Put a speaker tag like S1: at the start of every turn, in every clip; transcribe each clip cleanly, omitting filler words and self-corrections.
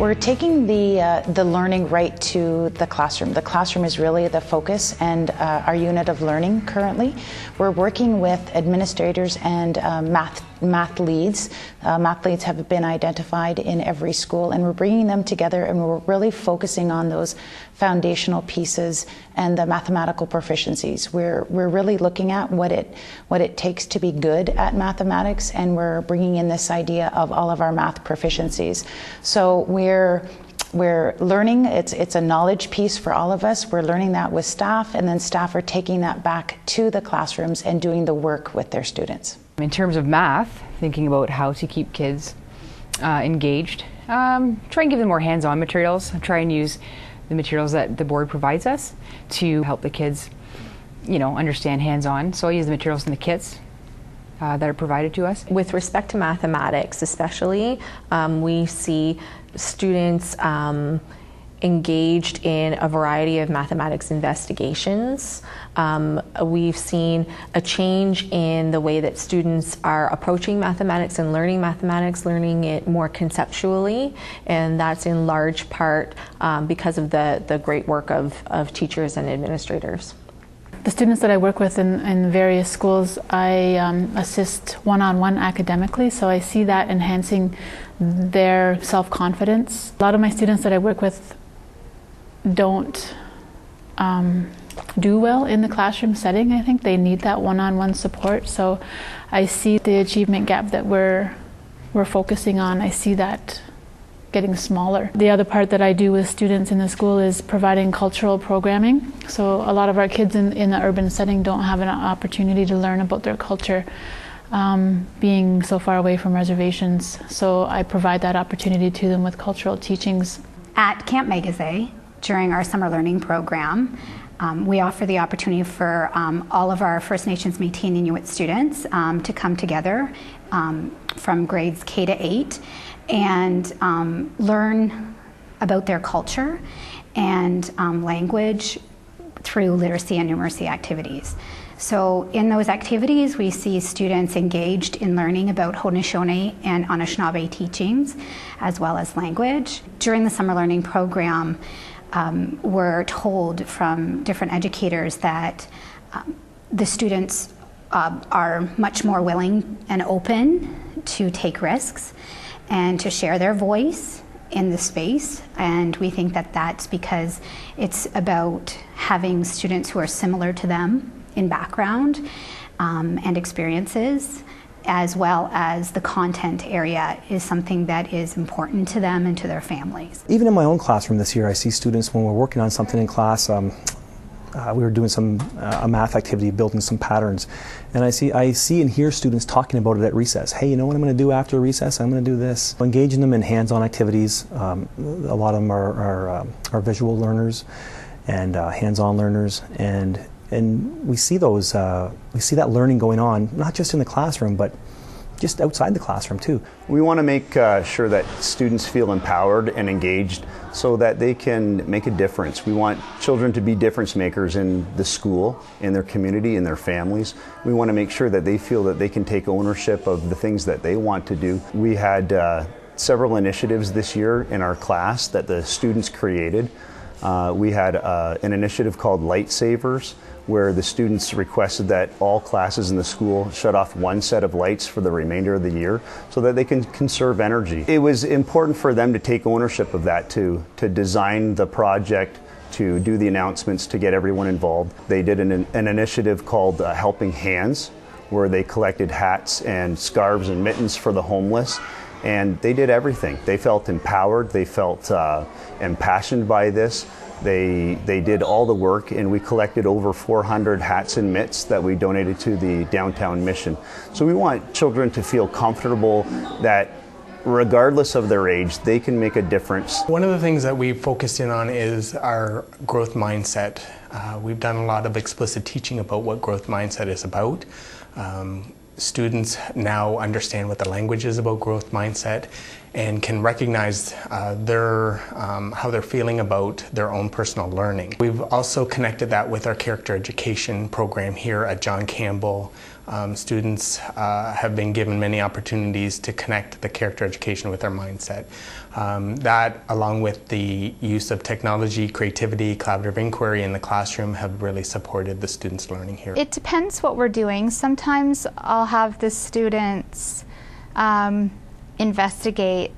S1: We're taking the learning right to the classroom. The classroom is really the focus and our unit of learning currently. We're working with administrators and math leads. Math leads have been identified in every school, and we're bringing them together, and we're really focusing on those foundational pieces and the mathematical proficiencies. We're really looking at what it takes to be good at mathematics, and we're bringing in this idea of all of our math proficiencies. So we're learning, it's a knowledge piece for all of us. We're learning that with staff, and then staff are taking that back to the classrooms and doing the work with their students.
S2: In terms of math, thinking about how to keep kids engaged, try and give them more hands-on materials, try and use the materials that the board provides us to help the kids, understand hands-on. So I use the materials in the kits that are provided to us.
S3: With respect to mathematics especially, we see students engaged in a variety of mathematics investigations. We've seen a change in the way that students are approaching mathematics and learning it more conceptually, and that's in large part because of the great work of teachers and administrators.
S4: The students that I work with in various schools, I assist one-on-one academically, so I see that enhancing their self-confidence. A lot of my students that I work with don't do well in the classroom setting. I think they need that one-on-one support, so I see the achievement gap that we're focusing on. I see that getting smaller. The other part that I do with students in the school is providing cultural programming. So a lot of our kids in the urban setting don't have an opportunity to learn about their culture, being so far away from reservations. So I provide that opportunity to them with cultural teachings.
S5: At Camp Megazay, during our summer learning program, we offer the opportunity for all of our First Nations Métis and Inuit students to come together from grades K to 8 and learn about their culture and language through literacy and numeracy activities. So in those activities, we see students engaged in learning about Haudenosaunee and Anishinaabe teachings, as well as language. During the summer learning program, we're told from different educators that the students are much more willing and open to take risks and to share their voice in the space, and we think that that's because it's about having students who are similar to them in background and experiences, as well as the content area is something that is important to them and to their families.
S6: Even in my own classroom this year, I see students when we're working on something in class, we were doing a math activity, building some patterns, and I see and hear students talking about it at recess. Hey, you know what I'm going to do after recess? I'm going to do this. Engaging them in hands-on activities. A lot of them are visual learners and hands-on learners, and we see that learning going on not just in the classroom, but just outside the classroom too.
S7: We want to make sure that students feel empowered and engaged so that they can make a difference. We want children to be difference makers in the school, in their community, in their families. We want to make sure that they feel that they can take ownership of the things that they want to do. We had several initiatives this year in our class that the students created. We had an initiative called Lightsavers, where the students requested that all classes in the school shut off one set of lights for the remainder of the year so that they can conserve energy. It was important for them to take ownership of that too, to design the project, to do the announcements, to get everyone involved. They did an initiative called Helping Hands, where they collected hats and scarves and mittens for the homeless. And they did everything. They felt empowered, they felt impassioned by this. They did all the work, and we collected over 400 hats and mitts that we donated to the downtown mission. So we want children to feel comfortable that regardless of their age, they can make a difference.
S8: One of the things that we focused in on is our growth mindset. We've done a lot of explicit teaching about what growth mindset is about. Students now understand what the language is about growth mindset and can recognize how they're feeling about their own personal learning. We've also connected that with our character education program here at John Campbell, Students have been given many opportunities to connect the character education with their mindset. That, along with the use of technology, creativity, collaborative inquiry in the classroom, have really supported the students' learning here.
S9: It depends what we're doing. Sometimes I'll have the students investigate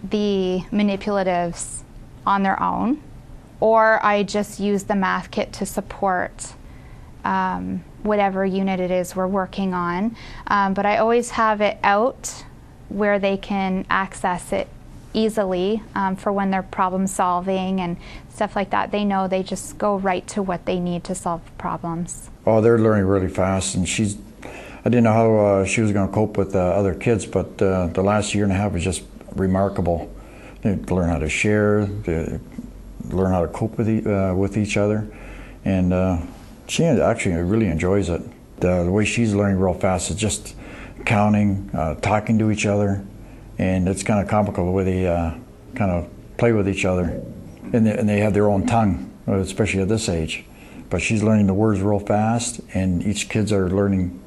S9: the manipulatives on their own, or I just use the math kit to support whatever unit it is we're working on. But I always have it out where they can access it easily for when they're problem solving and stuff like that. They know they just go right to what they need to solve problems.
S10: Oh, they're learning really fast, and I didn't know how she was going to cope with other kids, but the last year and a half was just remarkable. They learn how to share, they learn how to cope with each other, and she actually really enjoys it. The way she's learning real fast is just counting, talking to each other, and it's kind of comical the way they kind of play with each other, and they have their own tongue, especially at this age. But she's learning the words real fast, and each kids are learning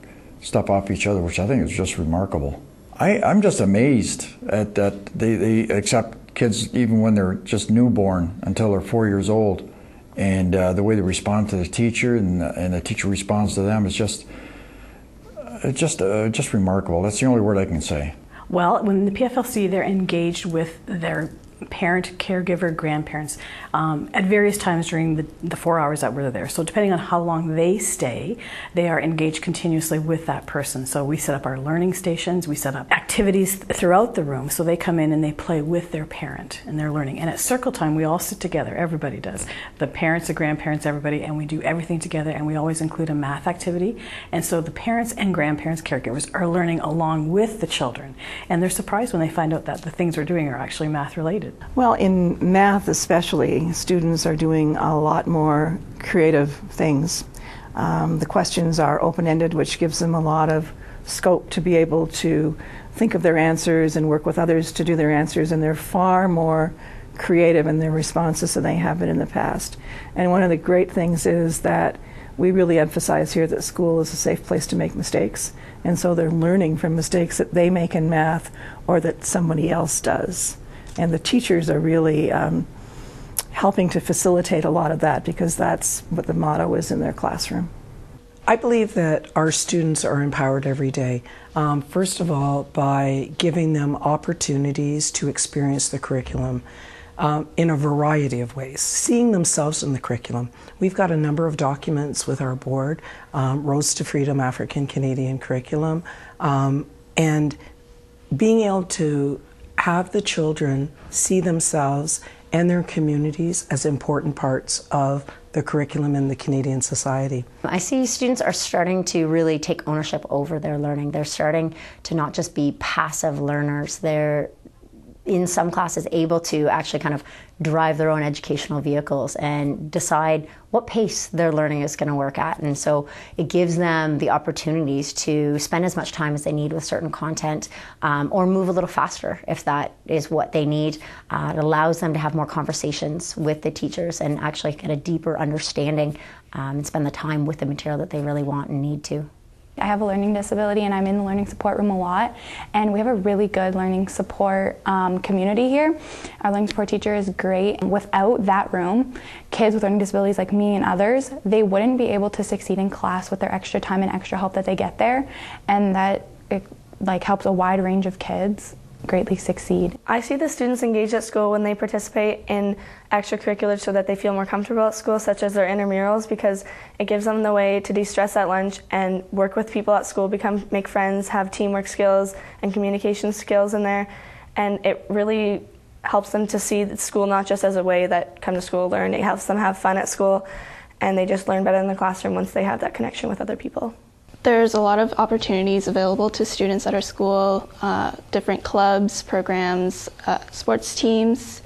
S10: stuff off each other, which I think is just remarkable. I'm just amazed at that they accept kids even when they're just newborn until they're 4 years old, and the way they respond to the teacher and the teacher responds to them is just remarkable. That's the only word I can say.
S11: Well, when the PFLC, they're engaged with their parent, caregiver, grandparents at various times during the 4 hours that we're there. So depending on how long they stay, they are engaged continuously with that person. So we set up our learning stations, we set up activities throughout the room, so they come in and they play with their parent and they're learning. And at circle time, we all sit together, everybody does. The parents, the grandparents, everybody, and we do everything together, and we always include a math activity. And so the parents and grandparents, caregivers, are learning along with the children. And they're surprised when they find out that the things we're doing are actually math related.
S12: Well, in math especially, students are doing a lot more creative things. The questions are open-ended, which gives them a lot of scope to be able to think of their answers and work with others to do their answers, and they're far more creative in their responses than they have been in the past. And one of the great things is that we really emphasize here that school is a safe place to make mistakes, and so they're learning from mistakes that they make in math or that somebody else does. And the teachers are really helping to facilitate a lot of that, because that's what the motto is in their classroom.
S13: I believe that our students are empowered every day. First of all, by giving them opportunities to experience the curriculum in a variety of ways, seeing themselves in the curriculum. We've got a number of documents with our board, Roads to Freedom African Canadian Curriculum, and being able to have the children see themselves and their communities as important parts of the curriculum in the Canadian society.
S14: I see students are starting to really take ownership over their learning. They're starting to not just be passive learners. They're, in some classes, able to actually kind of drive their own educational vehicles and decide what pace their learning is going to work at. And so it gives them the opportunities to spend as much time as they need with certain content, or move a little faster if that is what they need. It allows them to have more conversations with the teachers and actually get a deeper understanding and spend the time with the material that they really want and need to.
S15: I have a learning disability and I'm in the learning support room a lot, and we have a really good learning support community here. Our learning support teacher is great. Without that room, kids with learning disabilities like me and others, they wouldn't be able to succeed in class with their extra time and extra help that they get there, and that it helps a wide range of kids greatly succeed.
S16: I see the students engaged at school when they participate in extracurriculars so that they feel more comfortable at school, such as their intramurals, because it gives them the way to de-stress at lunch and work with people at school, make friends, have teamwork skills and communication skills in there, and it really helps them to see school not just as a way that come to school learn. It helps them have fun at school, and they just learn better in the classroom once they have that connection with other people.
S17: There's a lot of opportunities available to students at our school, different clubs, programs, sports teams.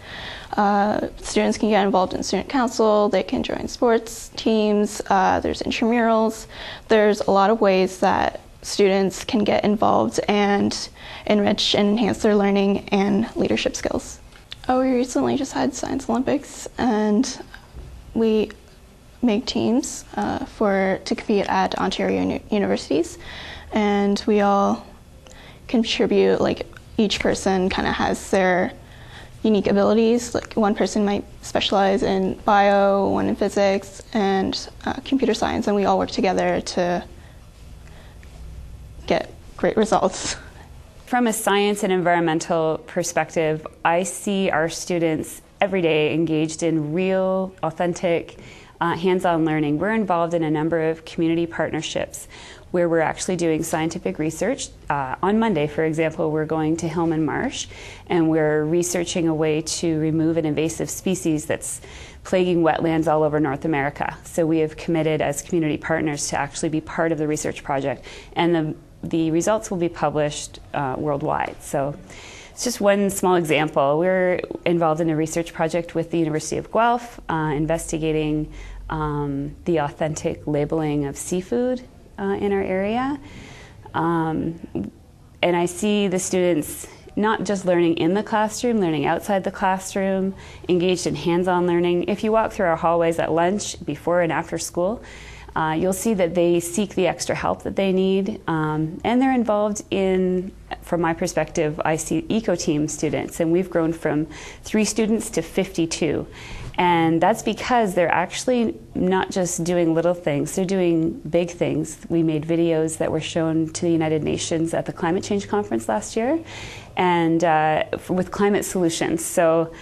S17: Students can get involved in student council, they can join sports teams, there's intramurals. There's a lot of ways that students can get involved and enrich and enhance their learning and leadership skills. We recently just had Science Olympics, and we make teams to compete at Ontario universities. and we all contribute. Like each person kind of has their unique abilities. Like one person might specialize in bio, one in physics, and computer science, and we all work together to get great results.
S18: From a science and environmental perspective, I see our students every day engaged in real, authentic, hands-on learning. We're involved in a number of community partnerships where we're actually doing scientific research. On Monday, for example, we're going to Hillman Marsh, and we're researching a way to remove an invasive species that's plaguing wetlands all over North America. So we have committed as community partners to actually be part of the research project, and the results will be published worldwide. So it's just one small example. We're involved in a research project with the University of Guelph, investigating the authentic labeling of seafood in our area. And I see the students not just learning in the classroom, learning outside the classroom, engaged in hands-on learning. If you walk through our hallways at lunch, before and after school, you'll see that they seek the extra help that they need, and they're involved in, from my perspective, I see eco-team students, and we've grown from 3 students to 52. And that's because they're actually not just doing little things, they're doing big things. We made videos that were shown to the United Nations at the Climate Change Conference last year, and with climate solutions. So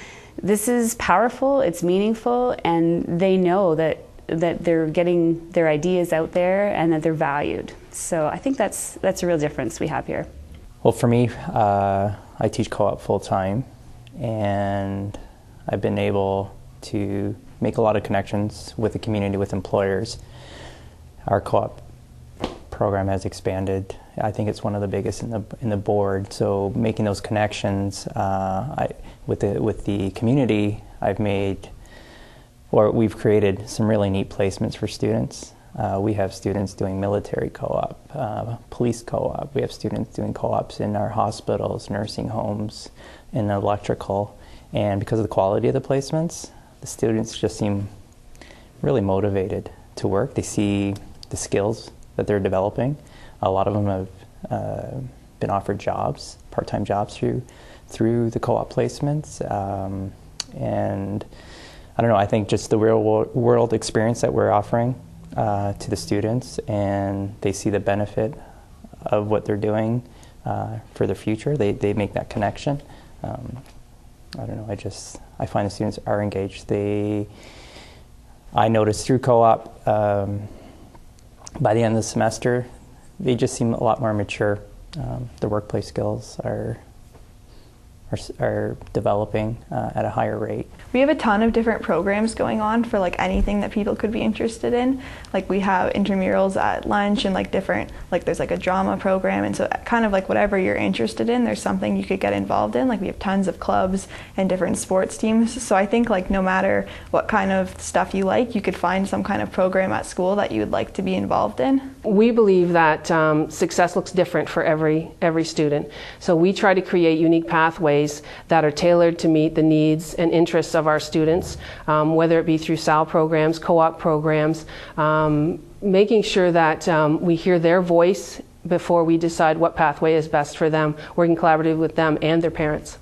S18: this is powerful, it's meaningful, and they know that they're getting their ideas out there and that they're valued. So I think that's a real difference we have here.
S19: Well, for me, I teach co-op full-time, and I've been able to make a lot of connections with the community, with employers. Our co-op program has expanded. I think it's one of the biggest in the board. So making those connections with the community, we've created some really neat placements for students. We have students doing military co-op, police co-op. We have students doing co-ops in our hospitals, nursing homes, in electrical. And because of the quality of the placements, the students just seem really motivated to work. They see the skills that they're developing. A lot of them have been offered jobs, part-time jobs through the co-op placements. And I don't know, I think just the real world experience that we're offering to the students, and they see the benefit of what they're doing for their future. They make that connection. I don't know, I find the students are engaged. I noticed through co-op, by the end of the semester, they just seem a lot more mature. Their workplace skills are developing at a higher rate.
S20: We have a ton of different programs going on for like anything that people could be interested in. Like we have intramurals at lunch and like different, like there's like a drama program, and so kind of like whatever you're interested in, there's something you could get involved in. Like we have tons of clubs and different sports teams. So I think like no matter what kind of stuff you like, you could find some kind of program at school that you would like to be involved in.
S21: We believe that success looks different for every student. So we try to create unique pathways that are tailored to meet the needs and interests of our students, whether it be through SAL programs, co-op programs, making sure that we hear their voice before we decide what pathway is best for them, working collaboratively with them and their parents.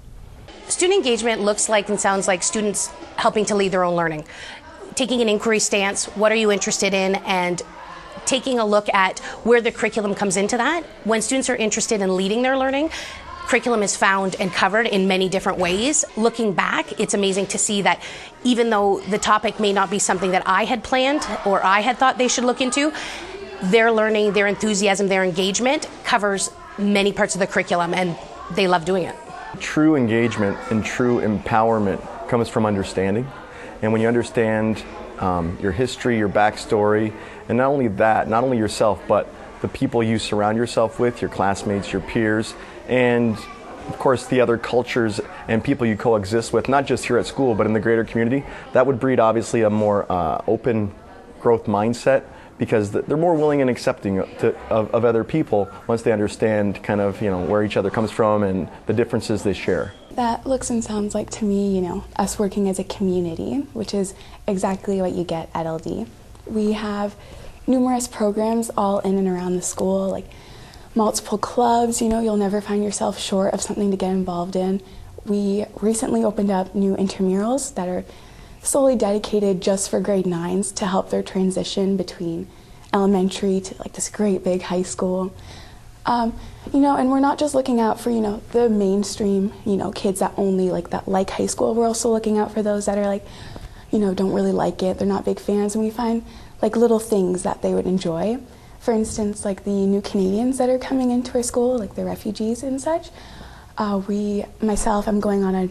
S22: Student engagement looks like and sounds like students helping to lead their own learning. Taking an inquiry stance, what are you interested in, and taking a look at where the curriculum comes into that. When students are interested in leading their learning, curriculum is found and covered in many different ways. Looking back, it's amazing to see that even though the topic may not be something that I had planned or I had thought they should look into, their learning, their enthusiasm, their engagement covers many parts of the curriculum, and they love doing it.
S23: True engagement and true empowerment comes from understanding. And when you understand your history, your backstory, and not only that, not only yourself, but the people you surround yourself with, your classmates, your peers, and of course the other cultures and people you coexist with, not just here at school, but in the greater community, that would breed obviously a more open growth mindset, because they're more willing and accepting of other people once they understand kind of, where each other comes from and the differences they share.
S24: That looks and sounds like to me, us working as a community, which is exactly what you get at LD. We have numerous programs all in and around the school, like multiple clubs. You know, you'll never find yourself short of something to get involved in. We recently opened up new intramurals that are solely dedicated just for grade 9s to help their transition between elementary to like this great big high school. You know, and we're not just looking out for, you know, the mainstream, you know, kids that only like high school. We're also looking out for those that are like, you know, don't really like it. They're not big fans, and we find like little things that they would enjoy. For instance, like the new Canadians that are coming into our school, like the refugees and such. I'm going on a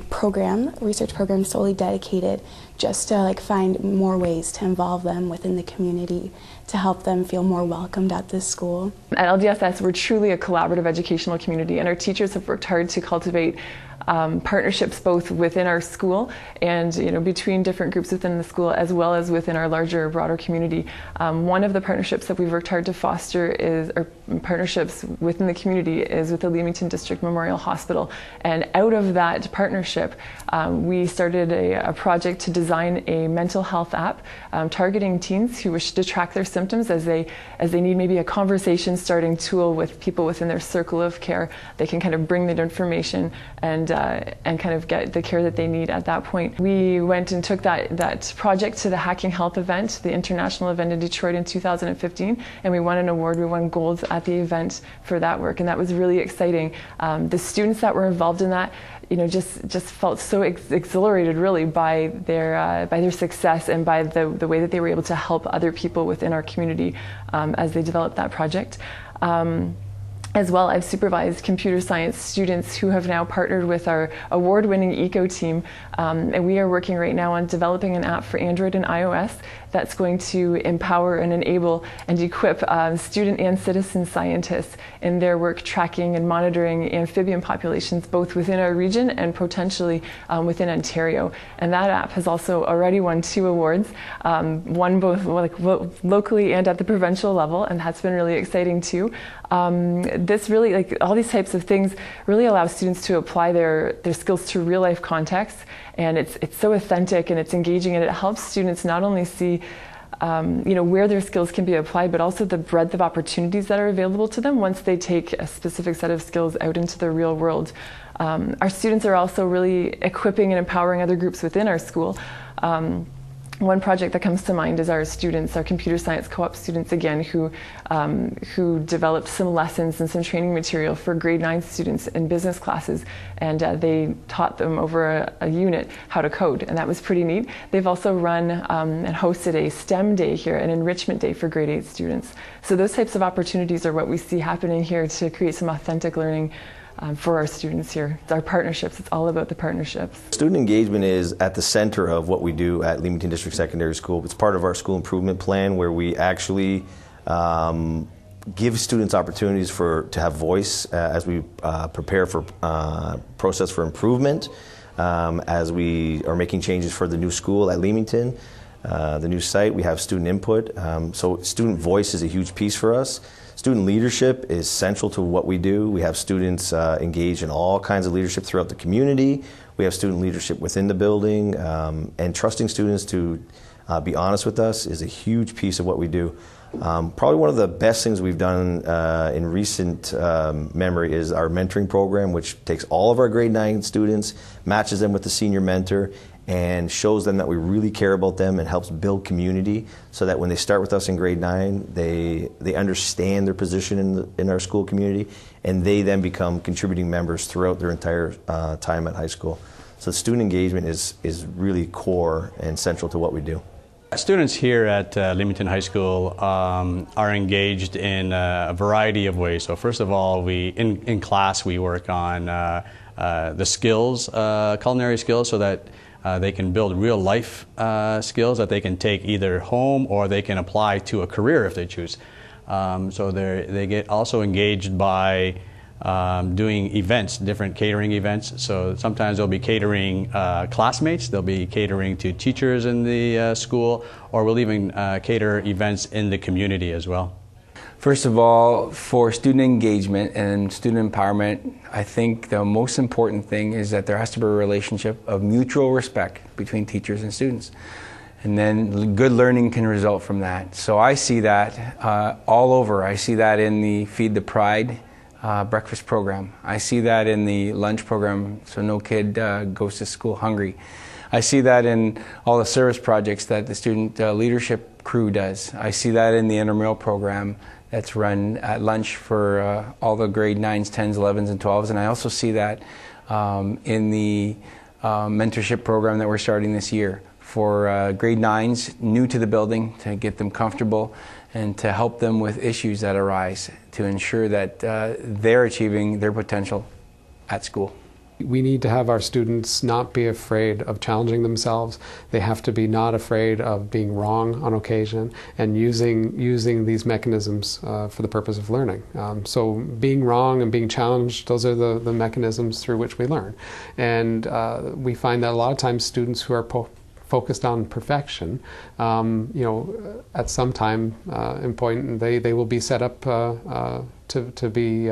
S24: research program solely dedicated just to like find more ways to involve them within the community to help them feel more welcomed at this school.
S1: At LDSS, we're truly a collaborative educational community, and our teachers have worked hard to cultivate partnerships both within our school and, you know, between different groups within the school, as well as within our larger, broader community. One of the partnerships that we've worked hard to foster or partnerships within the community is with the Leamington District Memorial Hospital. And out of that partnership, we started a project to design a mental health app targeting teens who wish to track their symptoms as they need maybe a conversation starting tool with people within their circle of care. They can kind of bring that information and kind of get the care that they need at that point. We went and took that project to the Hacking Health event, the international event in Detroit in 2015, and we won an award. We won gold at the event for that work, and that was really exciting. The students that were involved in that, you know, just felt so exhilarated really by their success and by the way that they were able to help other people within our community as they developed that project. As well, I've supervised computer science students who have now partnered with our award-winning ECO team, and we are working right now on developing an app for Android and iOS that's going to empower and enable and equip student and citizen scientists in their work tracking and monitoring amphibian populations both within our region and potentially within Ontario. And that app has also already won 2 awards, one both locally and at the provincial level, and that's been really exciting too. This really, like all these types of things, really allow students to apply their skills to real life contexts, and it's so authentic and it's engaging, and it helps students not only see where their skills can be applied, but also the breadth of opportunities that are available to them once they take a specific set of skills out into the real world. Our students are also really equipping and empowering other groups within our school. One project that comes to mind is our students, our computer science co-op students again, who developed some lessons and some training material for grade 9 students in business classes, and they taught them over a unit how to code, and that was pretty neat. They've also run and hosted a STEM day here, an enrichment day for grade 8 students. So those types of opportunities are what we see happening here to create some authentic learning for our students here. Our partnerships, it's all about the partnerships.
S2: Student engagement is at the center of what we do at Leamington District Secondary School. It's part of our school improvement plan where we actually give students opportunities to have voice as we prepare for process for improvement, as we are making changes for the new school at Leamington. The new site, we have student input, so student voice is a huge piece for us. Student leadership is central to what we do. We have students engaged in all kinds of leadership throughout the community. We have student leadership within the building, and trusting students to be honest with us is a huge piece of what we do. Probably one of the best things we've done in recent memory is our mentoring program, which takes all of our grade 9 students, matches them with the senior mentor, and shows them that we really care about them and helps build community so that when they start with us in grade 9, they understand their position in our school community, and they then become contributing members throughout their entire time at high school. So student engagement is really core and central to what we do.
S3: Students here at Leamington High School are engaged in a variety of ways. So first of all, in class we work on the skills, culinary skills, so that they can build real life skills that they can take either home or they can apply to a career if they choose. So they get also engaged by doing events, different catering events. So sometimes they'll be catering classmates, they'll be catering to teachers in the school, or we'll even cater events in the community as well.
S4: First of all, for student engagement and student empowerment, I think the most important thing is that there has to be a relationship of mutual respect between teachers and students. And then good learning can result from that. So I see that all over. I see that in the Feed the Pride breakfast program. I see that in the lunch program, so no kid goes to school hungry. I see that in all the service projects that the student leadership crew does. I see that in the intramural program that's run at lunch for all the grade 9s, 10s, 11s, and 12s. And I also see that in the mentorship program that we're starting this year for grade 9s new to the building, to get them comfortable and to help them with issues that arise to ensure that they're achieving their potential at school.
S5: We need to have our students not be afraid of challenging themselves. They have to be not afraid of being wrong on occasion and using these mechanisms for the purpose of learning. So being wrong and being challenged, those are the mechanisms through which we learn. And we find that a lot of times students who are focused on perfection, at some time in point, they will be set up to be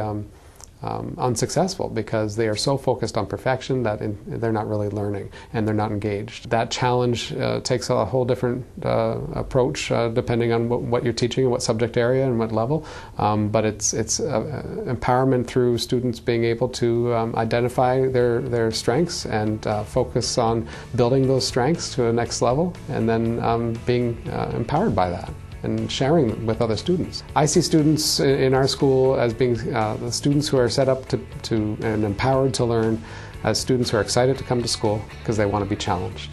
S5: unsuccessful because they are so focused on perfection that they're not really learning and they're not engaged. That challenge takes a whole different approach depending on what you're teaching and what subject area and what level, but it's empowerment through students being able to identify their strengths and focus on building those strengths to the next level and then being empowered by that and sharing them with other students. I see students in our school as being the students who are set up to and empowered to learn, as students who are excited to come to school because they want to be challenged.